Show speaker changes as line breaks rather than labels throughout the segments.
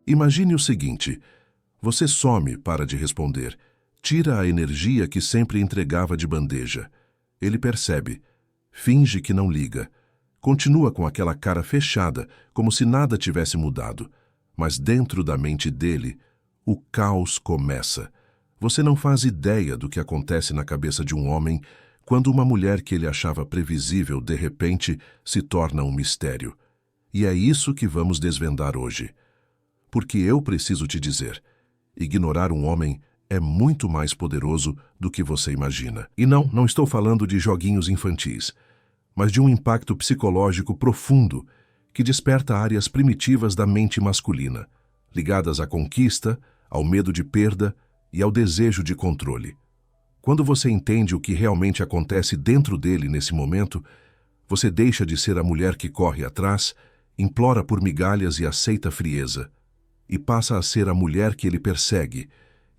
Imagine o seguinte: você some, para de responder, tira a energia que sempre entregava de bandeja. Ele percebe, finge que não liga, continua com aquela cara fechada, como se nada tivesse mudado. Mas dentro da mente dele, o caos começa. Você não faz ideia do que acontece na cabeça de um homem quando uma mulher que ele achava previsível, de repente, se torna um mistério. E é isso que vamos desvendar hoje. Porque eu preciso te dizer, ignorar um homem é muito mais poderoso do que você imagina. E não estou falando de joguinhos infantis, mas de um impacto psicológico profundo que desperta áreas primitivas da mente masculina, ligadas à conquista, ao medo de perda e ao desejo de controle. Quando você entende o que realmente acontece dentro dele nesse momento, você deixa de ser a mulher que corre atrás, implora por migalhas e aceita frieza, e passa a ser a mulher que ele persegue,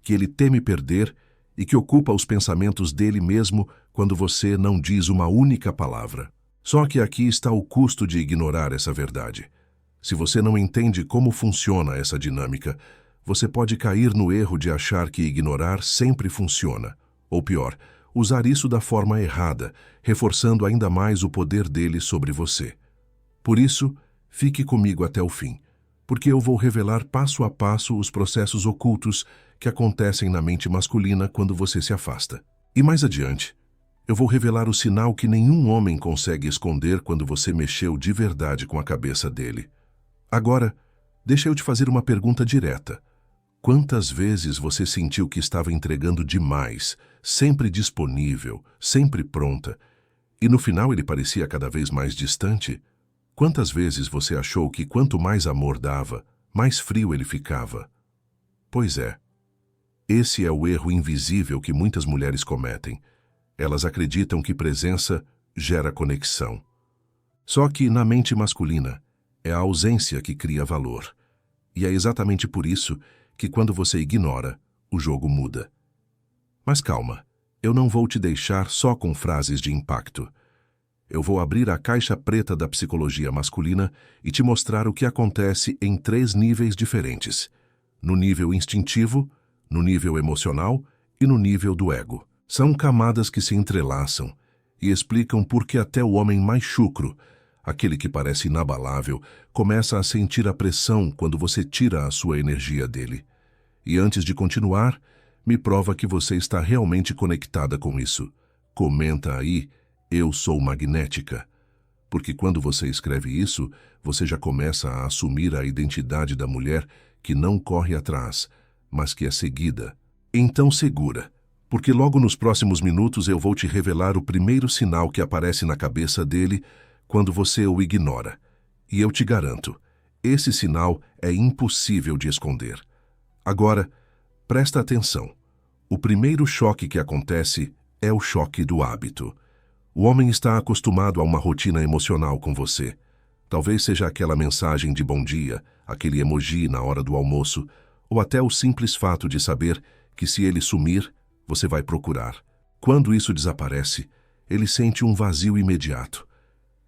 que ele teme perder e que ocupa os pensamentos dele mesmo quando você não diz uma única palavra. Só que aqui está o custo de ignorar essa verdade. Se você não entende como funciona essa dinâmica, você pode cair no erro de achar que ignorar sempre funciona. Ou pior, usar isso da forma errada, reforçando ainda mais o poder dele sobre você. Por isso, fique comigo até o fim, porque eu vou revelar passo a passo os processos ocultos que acontecem na mente masculina quando você se afasta. E mais adiante, eu vou revelar o sinal que nenhum homem consegue esconder quando você mexeu de verdade com a cabeça dele. Agora, deixa eu te fazer uma pergunta direta. Quantas vezes você sentiu que estava entregando demais, sempre disponível, sempre pronta, e no final ele parecia cada vez mais distante? Quantas vezes você achou que quanto mais amor dava, mais frio ele ficava? Pois é, esse é o erro invisível que muitas mulheres cometem. Elas acreditam que presença gera conexão. Só que na mente masculina, é a ausência que cria valor. E é exatamente por isso que quando você ignora, o jogo muda. Mas calma, eu não vou te deixar só com frases de impacto. Eu vou abrir a caixa preta da psicologia masculina e te mostrar o que acontece em 3 níveis diferentes: no nível instintivo, no nível emocional e no nível do ego. São camadas que se entrelaçam e explicam por que até o homem mais chucro, aquele que parece inabalável, começa a sentir a pressão quando você tira a sua energia dele. E antes de continuar, me prova que você está realmente conectada com isso. Comenta aí, eu sou magnética. Porque quando você escreve isso, você já começa a assumir a identidade da mulher que não corre atrás, mas que é seguida. Então segura, porque logo nos próximos minutos eu vou te revelar o primeiro sinal que aparece na cabeça dele quando você o ignora. E eu te garanto, esse sinal é impossível de esconder. Agora, presta atenção. O primeiro choque que acontece é o choque do hábito. O homem está acostumado a uma rotina emocional com você. Talvez seja aquela mensagem de bom dia, aquele emoji na hora do almoço, ou até o simples fato de saber que se ele sumir, você vai procurar. Quando isso desaparece, ele sente um vazio imediato.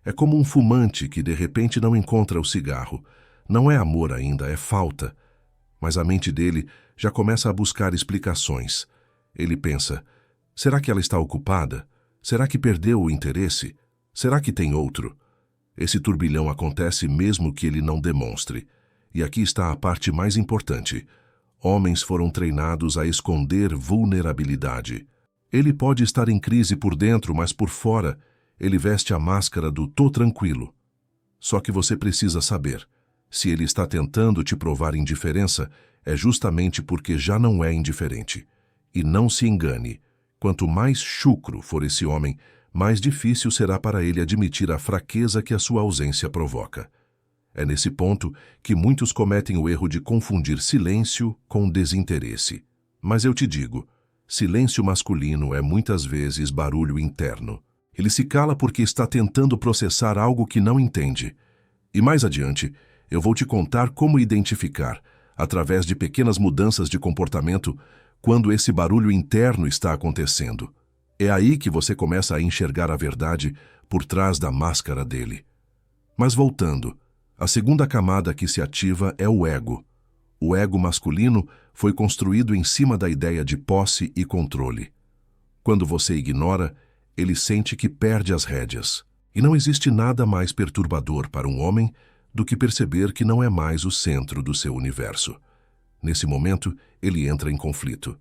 É como um fumante que de repente não encontra o cigarro. Não é amor ainda, é falta. Mas a mente dele já começa a buscar explicações. Ele pensa, será que ela está ocupada? Será que perdeu o interesse? Será que tem outro? Esse turbilhão acontece mesmo que ele não demonstre. E aqui está a parte mais importante. Homens foram treinados a esconder vulnerabilidade. Ele pode estar em crise por dentro, mas por fora, ele veste a máscara do "tô tranquilo". Só que você precisa saber, se ele está tentando te provar indiferença, é justamente porque já não é indiferente. E não se engane, quanto mais chucro for esse homem, mais difícil será para ele admitir a fraqueza que a sua ausência provoca. É nesse ponto que muitos cometem o erro de confundir silêncio com desinteresse. Mas eu te digo, silêncio masculino é muitas vezes barulho interno. Ele se cala porque está tentando processar algo que não entende. E mais adiante, eu vou te contar como identificar, através de pequenas mudanças de comportamento, quando esse barulho interno está acontecendo. É aí que você começa a enxergar a verdade por trás da máscara dele. Mas voltando, a segunda camada que se ativa é o ego. O ego masculino foi construído em cima da ideia de posse e controle. Quando você ignora, ele sente que perde as rédeas. E não existe nada mais perturbador para um homem do que perceber que não é mais o centro do seu universo. Nesse momento, ele entra em conflito.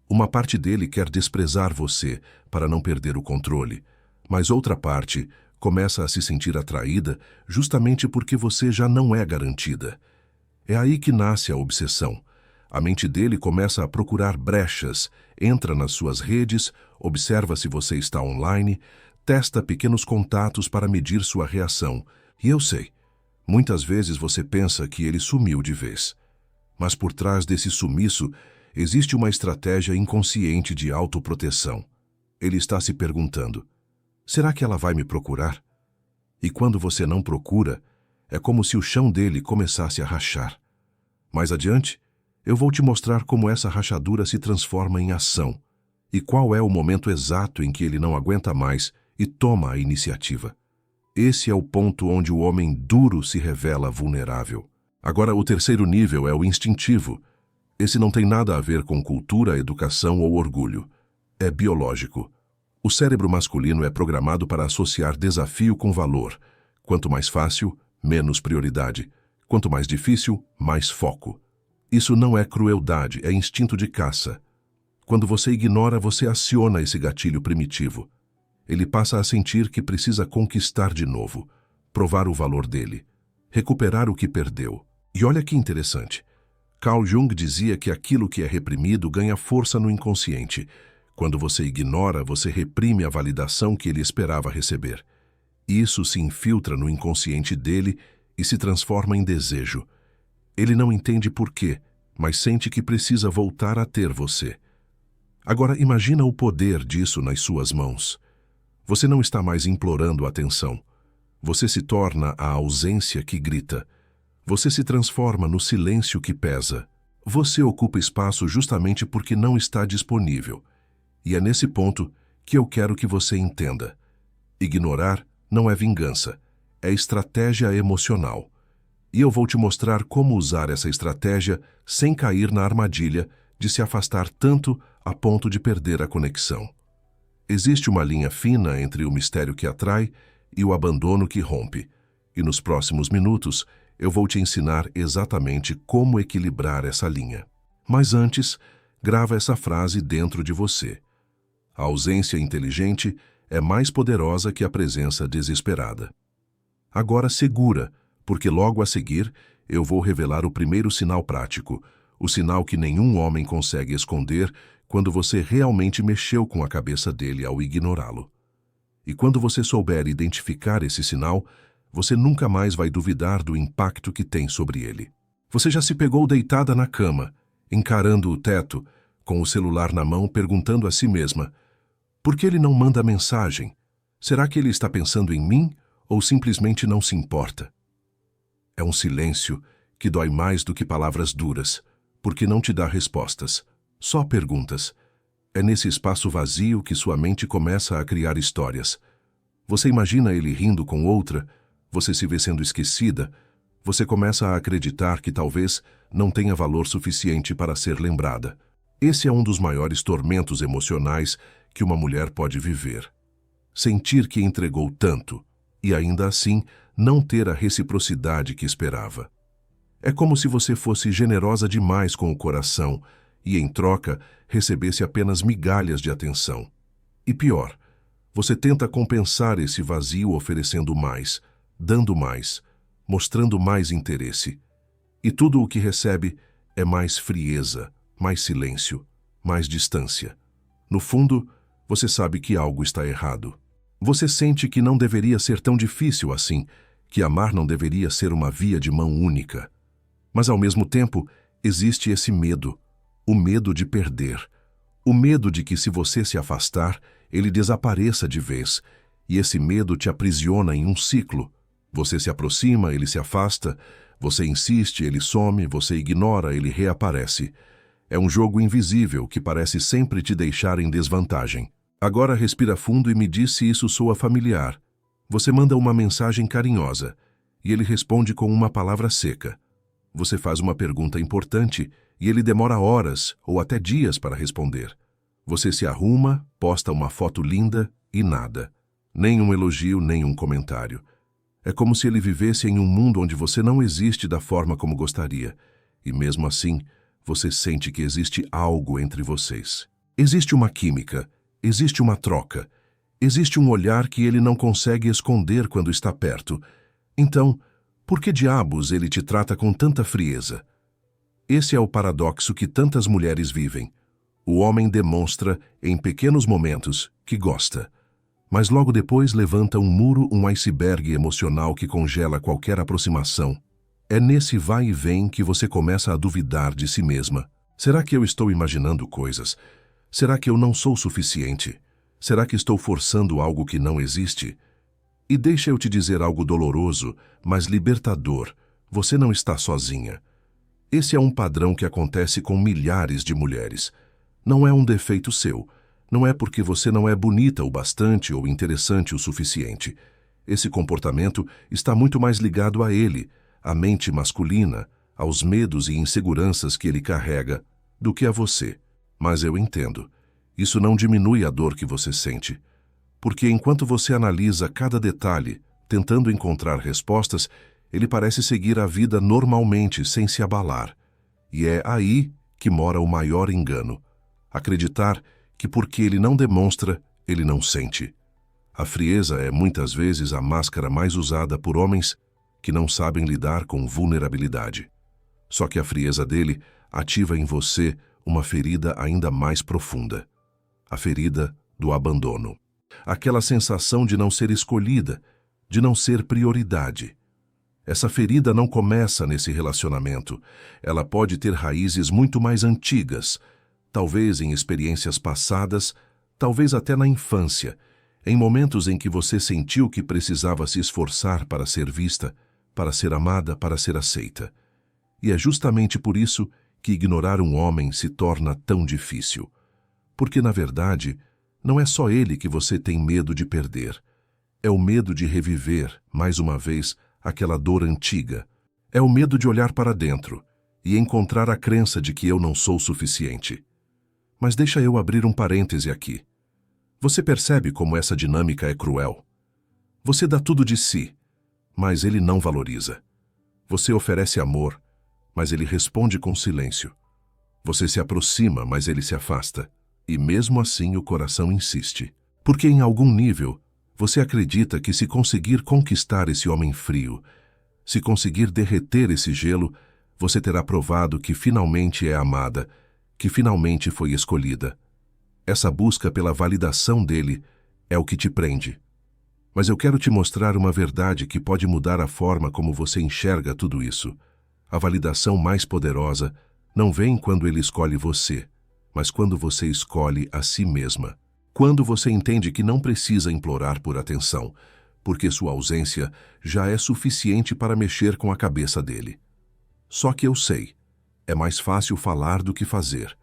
Uma parte dele quer desprezar você para não perder o controle, mas outra parte começa a se sentir atraída justamente porque você já não é garantida. É aí que nasce a obsessão. A mente dele começa a procurar brechas, entra nas suas redes, observa se você está online, testa pequenos contatos para medir sua reação. E eu sei, muitas vezes você pensa que ele sumiu de vez. Mas por trás desse sumiço, existe uma estratégia inconsciente de autoproteção. Ele está se perguntando, será que ela vai me procurar? E quando você não procura, é como se o chão dele começasse a rachar. Mais adiante, eu vou te mostrar como essa rachadura se transforma em ação e qual é o momento exato em que ele não aguenta mais e toma a iniciativa. Esse é o ponto onde o homem duro se revela vulnerável. Agora, o terceiro nível é o instintivo. Esse não tem nada a ver com cultura, educação ou orgulho. É biológico. O cérebro masculino é programado para associar desafio com valor. Quanto mais fácil, menos prioridade. Quanto mais difícil, mais foco. Isso não é crueldade, é instinto de caça. Quando você ignora, você aciona esse gatilho primitivo. Ele passa a sentir que precisa conquistar de novo, provar o valor dele, recuperar o que perdeu. E olha que interessante. Carl Jung dizia que aquilo que é reprimido ganha força no inconsciente. Quando você ignora, você reprime a validação que ele esperava receber. Isso se infiltra no inconsciente dele e se transforma em desejo. Ele não entende por quê, mas sente que precisa voltar a ter você. Agora imagina o poder disso nas suas mãos. Você não está mais implorando atenção. Você se torna a ausência que grita. Você se transforma no silêncio que pesa. Você ocupa espaço justamente porque não está disponível. E é nesse ponto que eu quero que você entenda. Ignorar não é vingança, é estratégia emocional. E eu vou te mostrar como usar essa estratégia sem cair na armadilha de se afastar tanto a ponto de perder a conexão. Existe uma linha fina entre o mistério que atrai e o abandono que rompe. E nos próximos minutos, eu vou te ensinar exatamente como equilibrar essa linha. Mas antes, grava essa frase dentro de você. A ausência inteligente é mais poderosa que a presença desesperada. Agora segura, porque logo a seguir eu vou revelar o primeiro sinal prático, o sinal que nenhum homem consegue esconder quando você realmente mexeu com a cabeça dele ao ignorá-lo. E quando você souber identificar esse sinal, você nunca mais vai duvidar do impacto que tem sobre ele. Você já se pegou deitada na cama, encarando o teto, com o celular na mão, perguntando a si mesma: por que ele não manda mensagem? Será que ele está pensando em mim ou simplesmente não se importa? É um silêncio que dói mais do que palavras duras, porque não te dá respostas, só perguntas. É nesse espaço vazio que sua mente começa a criar histórias. Você imagina ele rindo com outra, você se vê sendo esquecida, você começa a acreditar que talvez não tenha valor suficiente para ser lembrada. Esse é um dos maiores tormentos emocionais que uma mulher pode viver. Sentir que entregou tanto e ainda assim não ter a reciprocidade que esperava. É como se você fosse generosa demais com o coração e, em troca, recebesse apenas migalhas de atenção. E pior, você tenta compensar esse vazio oferecendo mais, dando mais, mostrando mais interesse. E tudo o que recebe é mais frieza, mais silêncio, mais distância. No fundo, você sabe que algo está errado. Você sente que não deveria ser tão difícil assim, que amar não deveria ser uma via de mão única. Mas, ao mesmo tempo, existe esse medo, o medo de perder, o medo de que, se você se afastar, ele desapareça de vez, e esse medo te aprisiona em um ciclo. Você se aproxima, ele se afasta, você insiste, ele some, você ignora, ele reaparece. É um jogo invisível que parece sempre te deixar em desvantagem. Agora respira fundo e me diz se isso soa familiar. Você manda uma mensagem carinhosa, e ele responde com uma palavra seca. Você faz uma pergunta importante e ele demora horas ou até dias para responder. Você se arruma, posta uma foto linda e nada. Nem um elogio, nem um comentário. É como se ele vivesse em um mundo onde você não existe da forma como gostaria. E mesmo assim, você sente que existe algo entre vocês. Existe uma química, existe uma troca, existe um olhar que ele não consegue esconder quando está perto. Então, por que diabos ele te trata com tanta frieza? Esse é o paradoxo que tantas mulheres vivem. O homem demonstra, em pequenos momentos, que gosta. Mas logo depois levanta um muro, um iceberg emocional que congela qualquer aproximação. É nesse vai e vem que você começa a duvidar de si mesma. Será que eu estou imaginando coisas? Será que eu não sou suficiente? Será que estou forçando algo que não existe? E deixa eu te dizer algo doloroso, mas libertador. Você não está sozinha. Esse é um padrão que acontece com milhares de mulheres. Não é um defeito seu. Não é porque você não é bonita o bastante ou interessante o suficiente. Esse comportamento está muito mais ligado a ele, à mente masculina, aos medos e inseguranças que ele carrega, do que a você. Mas eu entendo. Isso não diminui a dor que você sente. Porque enquanto você analisa cada detalhe, tentando encontrar respostas, ele parece seguir a vida normalmente, sem se abalar. E é aí que mora o maior engano. Acreditar que porque ele não demonstra, ele não sente. A frieza é muitas vezes a máscara mais usada por homens que não sabem lidar com vulnerabilidade. Só que a frieza dele ativa em você uma ferida ainda mais profunda. A ferida do abandono. Aquela sensação de não ser escolhida, de não ser prioridade. Essa ferida não começa nesse relacionamento. Ela pode ter raízes muito mais antigas, talvez em experiências passadas, talvez até na infância, em momentos em que você sentiu que precisava se esforçar para ser vista, para ser amada, para ser aceita. E é justamente por isso que ignorar um homem se torna tão difícil. Porque, na verdade, não é só ele que você tem medo de perder. É o medo de reviver, mais uma vez, aquela dor antiga. É o medo de olhar para dentro e encontrar a crença de que eu não sou suficiente. Mas deixa eu abrir um parêntese aqui. Você percebe como essa dinâmica é cruel? Você dá tudo de si, mas ele não valoriza. Você oferece amor, mas ele responde com silêncio. Você se aproxima, mas ele se afasta. E mesmo assim o coração insiste. Porque em algum nível, você acredita que se conseguir conquistar esse homem frio, se conseguir derreter esse gelo, você terá provado que finalmente é amada, que finalmente foi escolhida. Essa busca pela validação dele é o que te prende. Mas eu quero te mostrar uma verdade que pode mudar a forma como você enxerga tudo isso. A validação mais poderosa não vem quando ele escolhe você, mas quando você escolhe a si mesma. Quando você entende que não precisa implorar por atenção, porque sua ausência já é suficiente para mexer com a cabeça dele. Só que eu sei, é mais fácil falar do que fazer,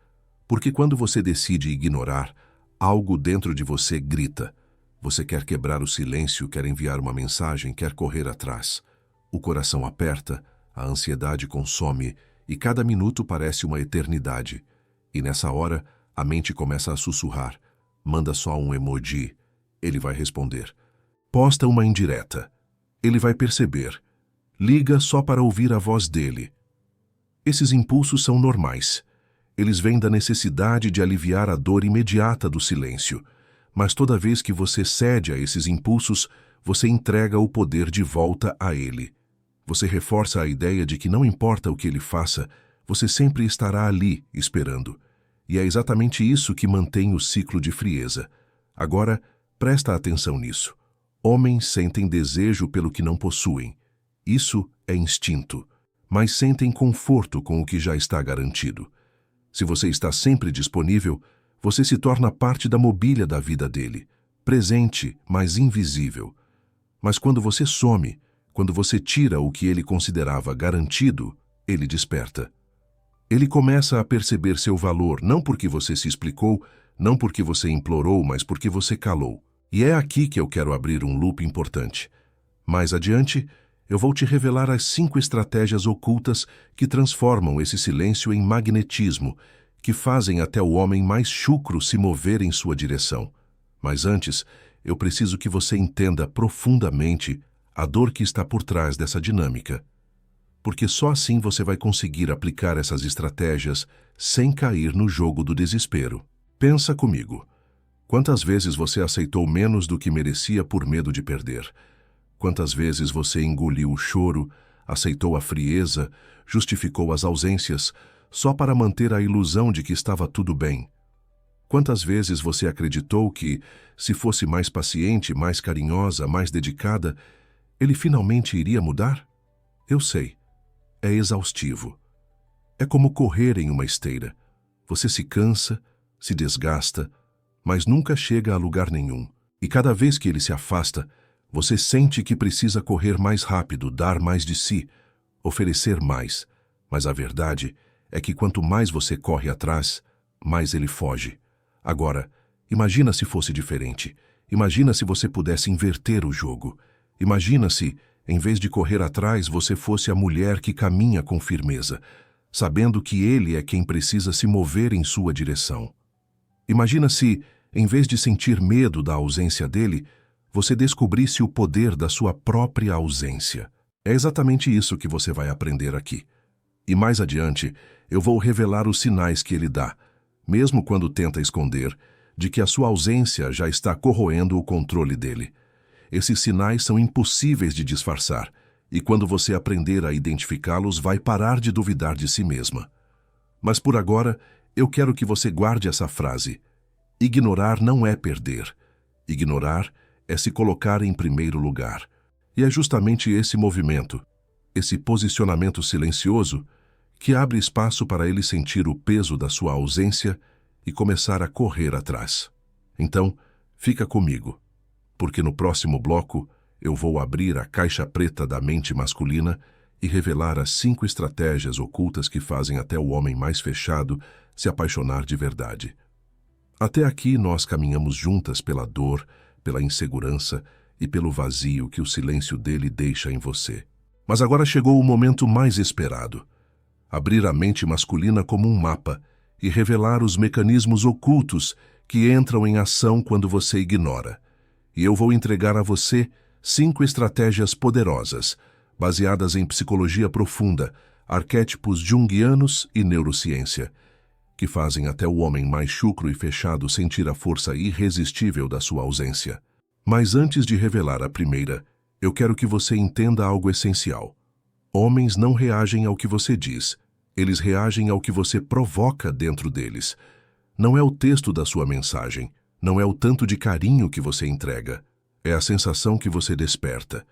porque quando você decide ignorar, algo dentro de você grita. Você quer quebrar o silêncio, quer enviar uma mensagem, quer correr atrás. O coração aperta, a ansiedade consome e cada minuto parece uma eternidade. E nessa hora, a mente começa a sussurrar. Manda só um emoji. Ele vai responder. Posta uma indireta. Ele vai perceber. Liga só para ouvir a voz dele. Esses impulsos são normais. Eles vêm da necessidade de aliviar a dor imediata do silêncio. Mas toda vez que você cede a esses impulsos, você entrega o poder de volta a ele. Você reforça a ideia de que não importa o que ele faça, você sempre estará ali, esperando. E é exatamente isso que mantém o ciclo de frieza. Agora, presta atenção nisso. Homens sentem desejo pelo que não possuem. Isso é instinto. Mas sentem conforto com o que já está garantido. Se você está sempre disponível, você se torna parte da mobília da vida dele, presente, mas invisível. Mas quando você some, quando você tira o que ele considerava garantido, ele desperta. Ele começa a perceber seu valor, não porque você se explicou, não porque você implorou, mas porque você calou. E é aqui que eu quero abrir um loop importante. Mais adiante, eu vou te revelar as 5 estratégias ocultas que transformam esse silêncio em magnetismo, que fazem até o homem mais chucro se mover em sua direção. Mas antes, eu preciso que você entenda profundamente a dor que está por trás dessa dinâmica. Porque só assim você vai conseguir aplicar essas estratégias sem cair no jogo do desespero. Pensa comigo. Quantas vezes você aceitou menos do que merecia por medo de perder? Quantas vezes você engoliu o choro, aceitou a frieza, justificou as ausências, só para manter a ilusão de que estava tudo bem? Quantas vezes você acreditou que, se fosse mais paciente, mais carinhosa, mais dedicada, ele finalmente iria mudar? Eu sei. É exaustivo. É como correr em uma esteira. Você se cansa, se desgasta, mas nunca chega a lugar nenhum. E cada vez que ele se afasta, você sente que precisa correr mais rápido, dar mais de si, oferecer mais. Mas a verdade é que quanto mais você corre atrás, mais ele foge. Agora, imagina se fosse diferente. Imagina se você pudesse inverter o jogo. Imagina se, em vez de correr atrás, você fosse a mulher que caminha com firmeza, sabendo que ele é quem precisa se mover em sua direção. Imagina se, em vez de sentir medo da ausência dele, você descobrisse o poder da sua própria ausência. É exatamente isso que você vai aprender aqui. E mais adiante, eu vou revelar os sinais que ele dá, mesmo quando tenta esconder, de que a sua ausência já está corroendo o controle dele. Esses sinais são impossíveis de disfarçar, e quando você aprender a identificá-los, vai parar de duvidar de si mesma. Mas por agora, eu quero que você guarde essa frase. Ignorar não é perder. Ignorar é se colocar em primeiro lugar. E é justamente esse movimento, esse posicionamento silencioso, que abre espaço para ele sentir o peso da sua ausência e começar a correr atrás. Então, fica comigo, porque no próximo bloco eu vou abrir a caixa preta da mente masculina e revelar as 5 estratégias ocultas que fazem até o homem mais fechado se apaixonar de verdade. Até aqui nós caminhamos juntas pela dor, pela insegurança e pelo vazio que o silêncio dele deixa em você. Mas agora chegou o momento mais esperado. Abrir a mente masculina como um mapa e revelar os mecanismos ocultos que entram em ação quando você ignora. E eu vou entregar a você 5 estratégias poderosas, baseadas em psicologia profunda, arquétipos junguianos e neurociência, que fazem até o homem mais chucro e fechado sentir a força irresistível da sua ausência. Mas antes de revelar a primeira, eu quero que você entenda algo essencial. Homens não reagem ao que você diz, eles reagem ao que você provoca dentro deles. Não é o texto da sua mensagem, não é o tanto de carinho que você entrega, é a sensação que você desperta.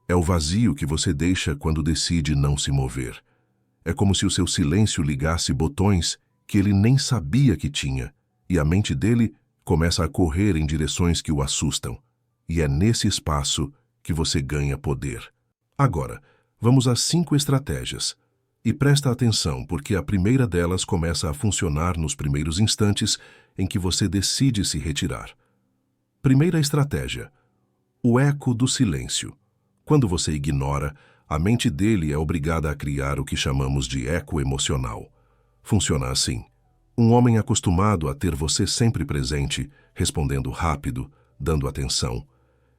É o vazio que você deixa quando decide não se mover. É como se o seu silêncio ligasse botões que ele nem sabia que tinha, e a mente dele começa a correr em direções que o assustam. E é nesse espaço que você ganha poder. Agora, vamos às 5 estratégias. E presta atenção, porque a primeira delas começa a funcionar nos primeiros instantes em que você decide se retirar. Primeira estratégia: o eco do silêncio. Quando você ignora, a mente dele é obrigada a criar o que chamamos de eco emocional. Funciona assim. Um homem acostumado a ter você sempre presente, respondendo rápido, dando atenção,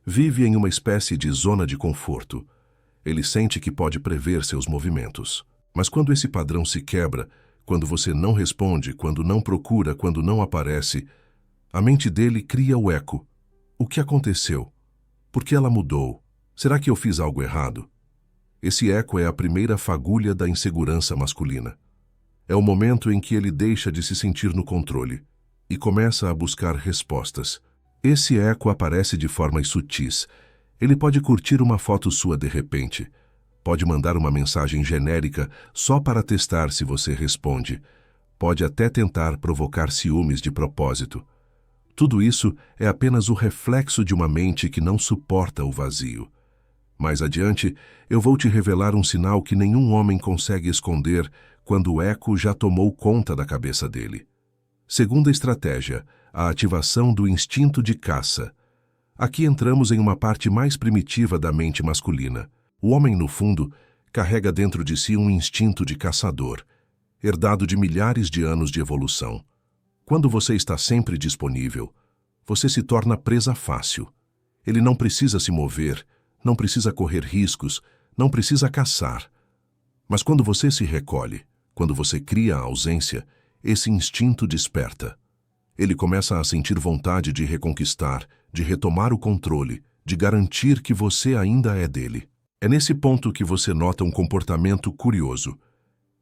vive em uma espécie de zona de conforto. Ele sente que pode prever seus movimentos. Mas quando esse padrão se quebra, quando você não responde, quando não procura, quando não aparece, a mente dele cria o eco. O que aconteceu? Por que ela mudou? Será que eu fiz algo errado? Esse eco é a primeira fagulha da insegurança masculina. É o momento em que ele deixa de se sentir no controle e começa a buscar respostas. Esse eco aparece de formas sutis. Ele pode curtir uma foto sua de repente. Pode mandar uma mensagem genérica só para testar se você responde. Pode até tentar provocar ciúmes de propósito. Tudo isso é apenas o reflexo de uma mente que não suporta o vazio. Mais adiante, eu vou te revelar um sinal que nenhum homem consegue esconder quando o eco já tomou conta da cabeça dele. Segunda estratégia, a ativação do instinto de caça. Aqui entramos em uma parte mais primitiva da mente masculina. O homem, no fundo, carrega dentro de si um instinto de caçador, herdado de milhares de anos de evolução. Quando você está sempre disponível, você se torna presa fácil. Ele não precisa se mover, não precisa correr riscos, não precisa caçar. Mas quando você se recolhe, quando você cria a ausência, esse instinto desperta. Ele começa a sentir vontade de reconquistar, de retomar o controle, de garantir que você ainda é dele. É nesse ponto que você nota um comportamento curioso.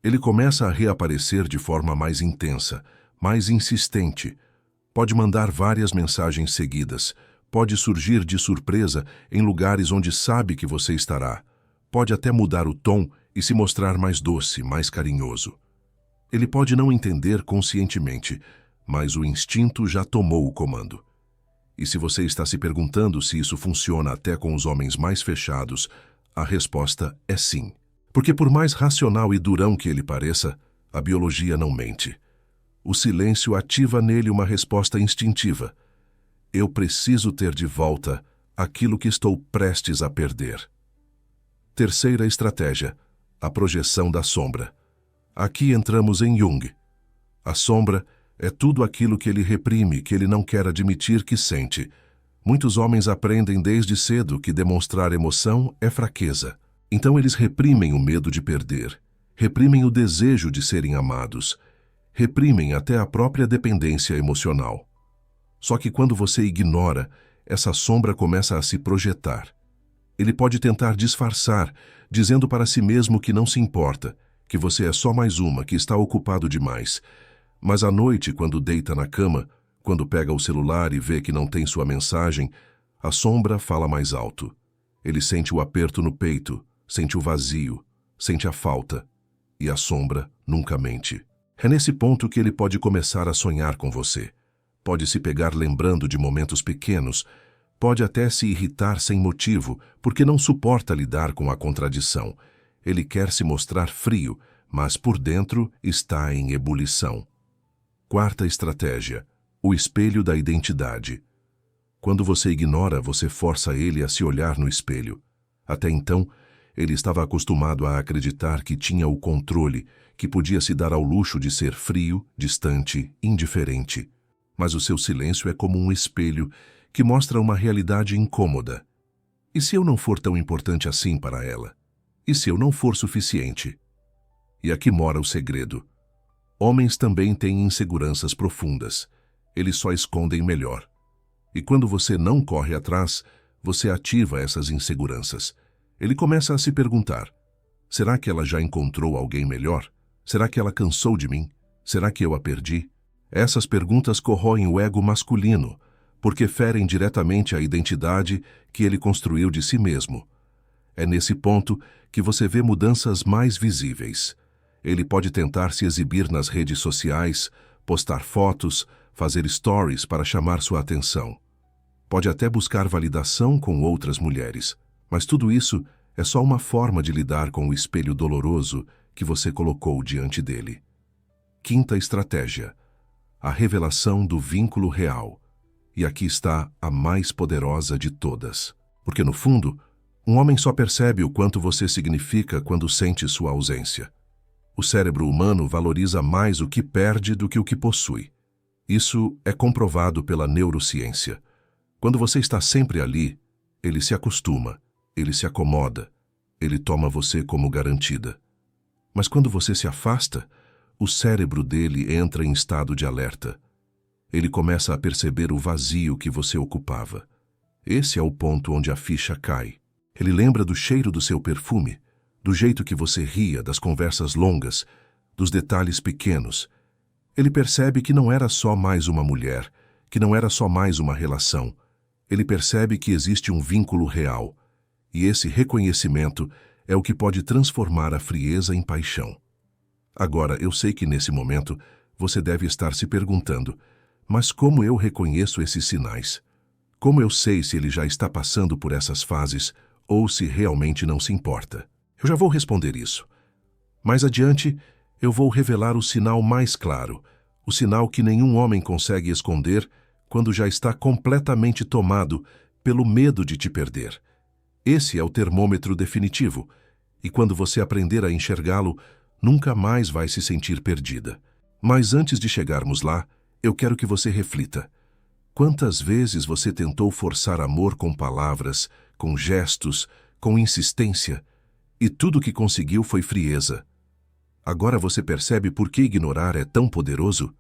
Ele começa a reaparecer de forma mais intensa, mais insistente. Pode mandar várias mensagens seguidas, pode surgir de surpresa em lugares onde sabe que você estará. Pode até mudar o tom e se mostrar mais doce, mais carinhoso. Ele pode não entender conscientemente, mas o instinto já tomou o comando. E se você está se perguntando se isso funciona até com os homens mais fechados, a resposta é sim. Porque por mais racional e durão que ele pareça, a biologia não mente. O silêncio ativa nele uma resposta instintiva. Eu preciso ter de volta aquilo que estou prestes a perder. Terceira estratégia, a projeção da sombra. Aqui entramos em Jung. A sombra é tudo aquilo que ele reprime, que ele não quer admitir que sente. Muitos homens aprendem desde cedo que demonstrar emoção é fraqueza. Então eles reprimem o medo de perder, reprimem o desejo de serem amados, reprimem até a própria dependência emocional. Só que quando você ignora, essa sombra começa a se projetar. Ele pode tentar disfarçar, dizendo para si mesmo que não se importa, que você é só mais uma, que está ocupado demais. Mas à noite, quando deita na cama, quando pega o celular e vê que não tem sua mensagem, a sombra fala mais alto. Ele sente o aperto no peito, sente o vazio, sente a falta, e a sombra nunca mente. É nesse ponto que ele pode começar a sonhar com você. Pode se pegar lembrando de momentos pequenos, pode até se irritar sem motivo, porque não suporta lidar com a contradição. Ele quer se mostrar frio, mas por dentro está em ebulição. Quarta estratégia, o espelho da identidade. Quando você ignora, você força ele a se olhar no espelho. Até então, ele estava acostumado a acreditar que tinha o controle, que podia se dar ao luxo de ser frio, distante, indiferente. Mas o seu silêncio é como um espelho que mostra uma realidade incômoda. E se eu não for tão importante assim para ela? E se eu não for suficiente? E aqui mora o segredo. Homens também têm inseguranças profundas. Eles só escondem melhor. E quando você não corre atrás, você ativa essas inseguranças. Ele começa a se perguntar: será que ela já encontrou alguém melhor? Será que ela cansou de mim? Será que eu a perdi? Essas perguntas corroem o ego masculino, porque ferem diretamente a identidade que ele construiu de si mesmo. É nesse ponto que você vê mudanças mais visíveis. Ele pode tentar se exibir nas redes sociais, postar fotos, fazer stories para chamar sua atenção. Pode até buscar validação com outras mulheres, mas tudo isso é só uma forma de lidar com o espelho doloroso que você colocou diante dele. Quinta estratégia, a revelação do vínculo real. E aqui está a mais poderosa de todas. Porque, no fundo, um homem só percebe o quanto você significa quando sente sua ausência. O cérebro humano valoriza mais o que perde do que o que possui. Isso é comprovado pela neurociência. Quando você está sempre ali, ele se acostuma, ele se acomoda, ele toma você como garantida. Mas quando você se afasta, o cérebro dele entra em estado de alerta. Ele começa a perceber o vazio que você ocupava. Esse é o ponto onde a ficha cai. Ele lembra do cheiro do seu perfume, do jeito que você ria, das conversas longas, dos detalhes pequenos. Ele percebe que não era só mais uma mulher, que não era só mais uma relação. Ele percebe que existe um vínculo real. E esse reconhecimento é o que pode transformar a frieza em paixão. Agora, eu sei que nesse momento você deve estar se perguntando: mas como eu reconheço esses sinais? Como eu sei se ele já está passando por essas fases ou se realmente não se importa? Eu já vou responder isso. Mais adiante, eu vou revelar o sinal mais claro, o sinal que nenhum homem consegue esconder quando já está completamente tomado pelo medo de te perder. Esse é o termômetro definitivo, e quando você aprender a enxergá-lo, nunca mais vai se sentir perdida. Mas antes de chegarmos lá, eu quero que você reflita. Quantas vezes você tentou forçar amor com palavras, com gestos, com insistência, e tudo o que conseguiu foi frieza? Agora você percebe por que ignorar é tão poderoso?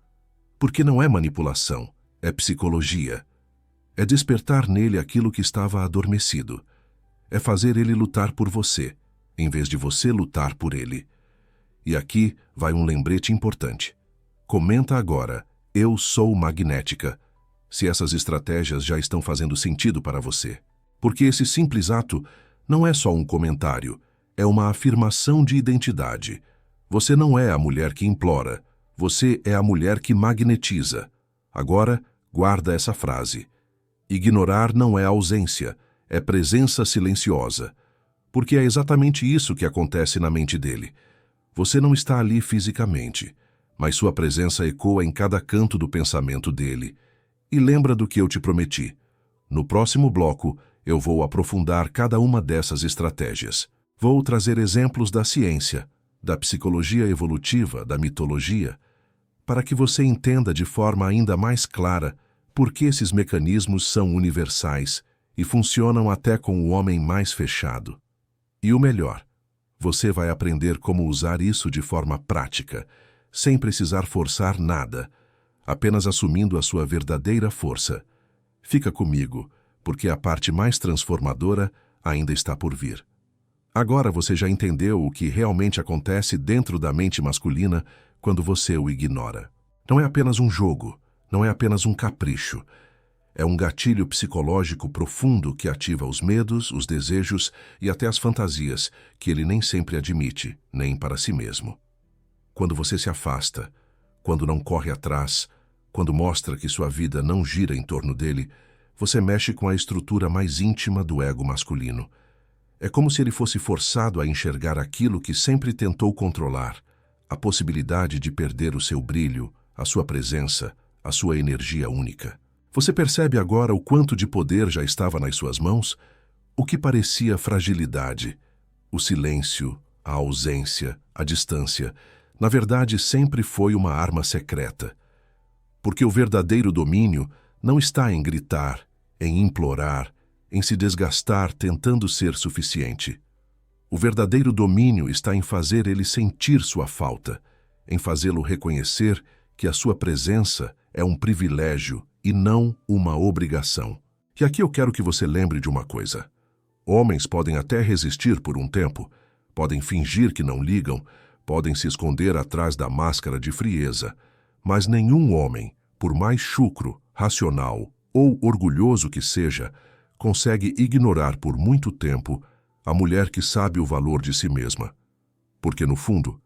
Porque não é manipulação, é psicologia. É despertar nele aquilo que estava adormecido. É fazer ele lutar por você, em vez de você lutar por ele. E aqui vai um lembrete importante. Comenta agora, eu sou magnética, se essas estratégias já estão fazendo sentido para você. Porque esse simples ato não é só um comentário, é uma afirmação de identidade. Você não é a mulher que implora, você é a mulher que magnetiza. Agora, guarda essa frase. Ignorar não é ausência, é presença silenciosa. Porque é exatamente isso que acontece na mente dele. Você não está ali fisicamente, mas sua presença ecoa em cada canto do pensamento dele. E lembra do que eu te prometi. No próximo bloco, eu vou aprofundar cada uma dessas estratégias. Vou trazer exemplos da ciência, da psicologia evolutiva, da mitologia, para que você entenda de forma ainda mais clara por que esses mecanismos são universais e funcionam até com o homem mais fechado. E o melhor, você vai aprender como usar isso de forma prática, sem precisar forçar nada, apenas assumindo a sua verdadeira força. Fica comigo, porque a parte mais transformadora ainda está por vir. Agora você já entendeu o que realmente acontece dentro da mente masculina quando você o ignora. Não é apenas um jogo, não é apenas um capricho. É um gatilho psicológico profundo que ativa os medos, os desejos e até as fantasias que ele nem sempre admite, nem para si mesmo. Quando você se afasta, quando não corre atrás, quando mostra que sua vida não gira em torno dele, você mexe com a estrutura mais íntima do ego masculino. É como se ele fosse forçado a enxergar aquilo que sempre tentou controlar, a possibilidade de perder o seu brilho, a sua presença, a sua energia única. Você percebe agora o quanto de poder já estava nas suas mãos? O que parecia fragilidade, o silêncio, a ausência, a distância, na verdade sempre foi uma arma secreta. Porque o verdadeiro domínio não está em gritar, em implorar, em se desgastar tentando ser suficiente. O verdadeiro domínio está em fazer ele sentir sua falta, em fazê-lo reconhecer que a sua presença é um privilégio e não uma obrigação. E aqui eu quero que você lembre de uma coisa. Homens podem até resistir por um tempo, podem fingir que não ligam, podem se esconder atrás da máscara de frieza, mas nenhum homem, por mais chucro, racional ou orgulhoso que seja, consegue ignorar por muito tempo a mulher que sabe o valor de si mesma. Porque, no fundo,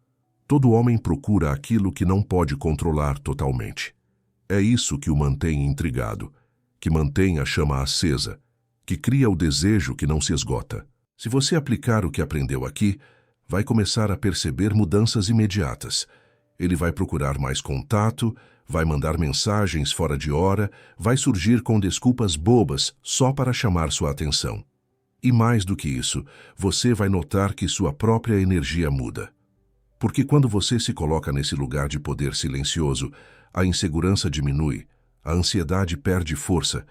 todo homem procura aquilo que não pode controlar totalmente. É isso que o mantém intrigado, que mantém a chama acesa, que cria o desejo que não se esgota. Se você aplicar o que aprendeu aqui, vai começar a perceber mudanças imediatas. Ele vai procurar mais contato, vai mandar mensagens fora de hora, vai surgir com desculpas bobas só para chamar sua atenção. E mais do que isso, você vai notar que sua própria energia muda. Porque quando você se coloca nesse lugar de poder silencioso, a insegurança diminui, a ansiedade perde força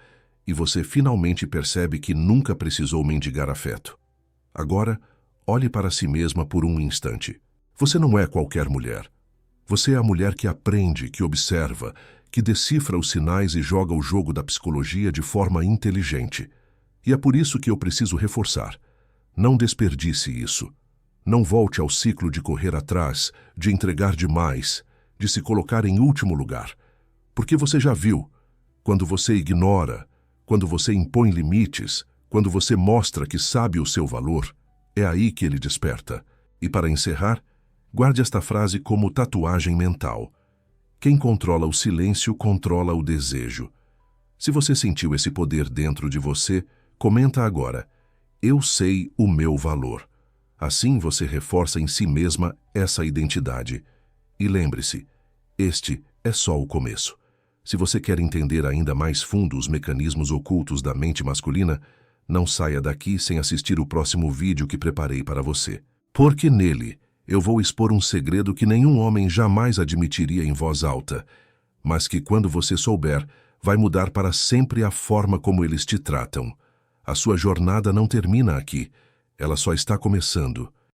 e você finalmente percebe que nunca precisou mendigar afeto. Agora, olhe para si mesma por um instante. Você não é qualquer mulher. Você é a mulher que aprende, que observa, que decifra os sinais e joga o jogo da psicologia de forma inteligente. E é por isso que eu preciso reforçar. Não desperdice isso. Não volte ao ciclo de correr atrás, de entregar demais, de se colocar em último lugar. Porque você já viu, quando você ignora, quando você impõe limites, quando você mostra que sabe o seu valor, é aí que ele desperta. E para encerrar, guarde esta frase como tatuagem mental. Quem controla o silêncio controla o desejo. Se você sentiu esse poder dentro de você, comenta agora. Eu sei o meu valor. Assim você reforça em si mesma essa identidade. E lembre-se, este é só o começo. Se você quer entender ainda mais fundo os mecanismos ocultos da mente masculina, não saia daqui sem assistir o próximo vídeo que preparei para você. Porque nele eu vou expor um segredo que nenhum homem jamais admitiria em voz alta, mas que quando você souber, vai mudar para sempre a forma como eles te tratam. A sua jornada não termina aqui, ela só está começando.